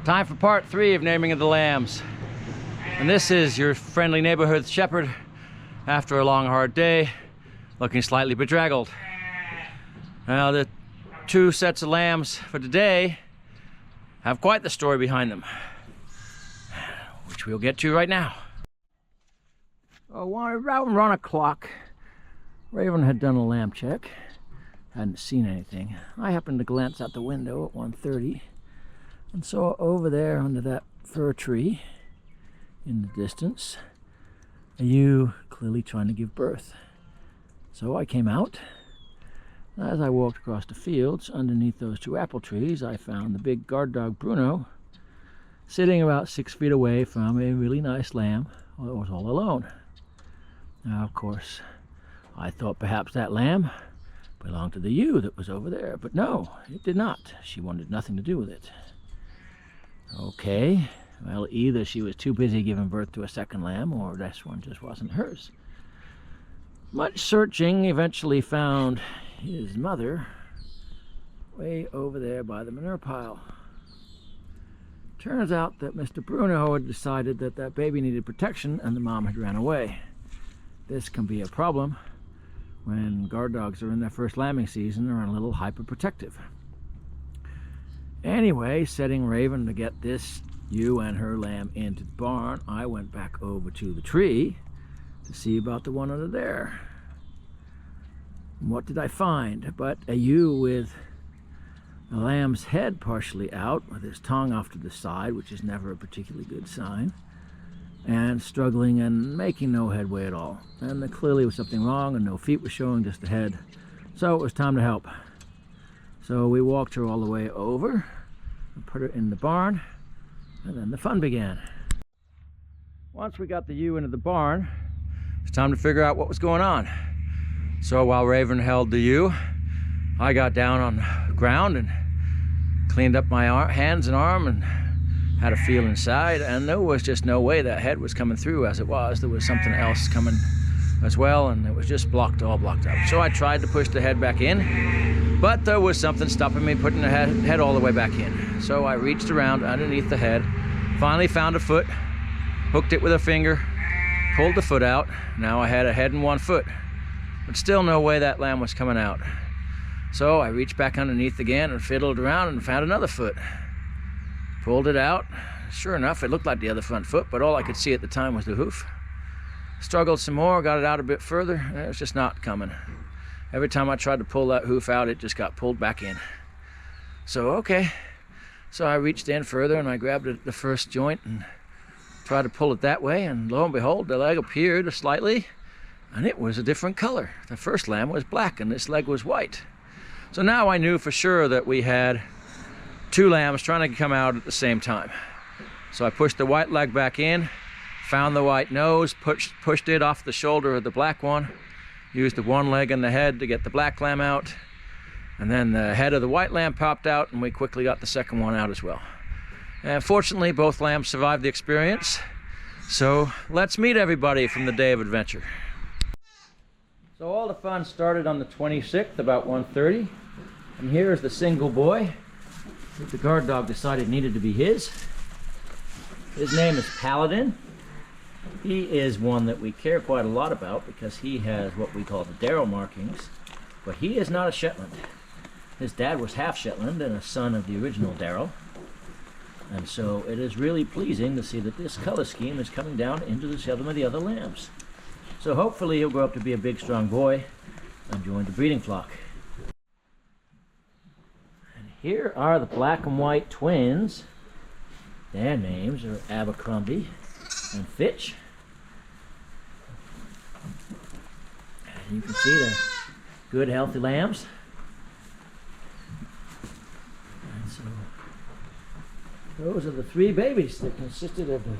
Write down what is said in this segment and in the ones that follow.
Time for part 3 of naming of the lambs. And this is your friendly neighborhood shepherd after a long hard day, looking slightly bedraggled. Now the 2 sets of lambs for today have quite the story behind them, which we'll get to right now. Around 1 o'clock, Raven had done a lamb check, hadn't seen anything. I happened to glance out the window at 1:30 and saw over there under that fir tree in the distance a ewe clearly trying to give birth. So I came out. As I walked across the fields underneath those 2 apple trees, I found the big guard dog Bruno sitting about 6 feet away from a really nice lamb that was all alone. Now, of course, I thought perhaps that lamb belonged to the ewe that was over there, but no, it did not. She wanted nothing to do with it. Okay, well, either she was too busy giving birth to a second lamb, or this one just wasn't hers. Much searching eventually found his mother way over there by the manure pile. Turns out that Mr. Bruno had decided that that baby needed protection and the mom had ran away. This can be a problem when guard dogs are in their first lambing season or a little hyperprotective. Anyway, setting Raven to get this ewe and her lamb into the barn, I went back over to the tree to see about the one under there. And what did I find but a ewe with the lamb's head partially out, with his tongue off to the side, which is never a particularly good sign, and struggling and making no headway at all. And there clearly was something wrong, and no feet were showing, just the head. So it was time to help. So we walked her all the way over and put her in the barn, and then the fun began. Once we got the ewe into the barn, it was time to figure out what was going on. So while Raven held the ewe, I got down on the ground and cleaned up my hands and arm and had a feel inside, and there was just no way that head was coming through as it was. There was something else coming as well, and it was just all blocked up. So I tried to push the head back in, but there was something stopping me putting the head all the way back in. So I reached around underneath the head, finally found a foot, hooked it with a finger, pulled the foot out. Now I had a head and 1 foot, but still no way that lamb was coming out. So I reached back underneath again and fiddled around and found another foot. Pulled it out. Sure enough, it looked like the other front foot, but all I could see at the time was the hoof. Struggled some more, got it out a bit further, and it was just not coming. Every time I tried to pull that hoof out, it just got pulled back in. So, okay. So I reached in further and I grabbed the first joint and tried to pull it that way, and lo and behold, the leg appeared slightly, and it was a different color. The first lamb was black and this leg was white. So now I knew for sure that we had 2 lambs trying to come out at the same time. So I pushed the white leg back in, found the white nose, pushed it off the shoulder of the black one, used the one leg and the head to get the black lamb out, and then the head of the white lamb popped out, and we quickly got the second one out as well. And fortunately, both lambs survived the experience. So let's meet everybody from the day of adventure. So all the fun started on the 26th, about 1:30, and here's the single boy that the guard dog decided needed to be his. His name is Paladin. He is one that we care quite a lot about because he has what we call the Darrow markings, but he is not a Shetland. His dad was half Shetland and a son of the original Darrow, and so it is really pleasing to see that this color scheme is coming down into some of the other lambs. So hopefully he'll grow up to be a big strong boy and join the breeding flock. And here are the black and white twins. Their names are Abercrombie and Fitch. And you can see they're good, healthy lambs. And so those are the 3 babies that consisted of the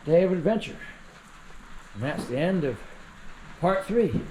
day of adventure. And that's the end of part 3.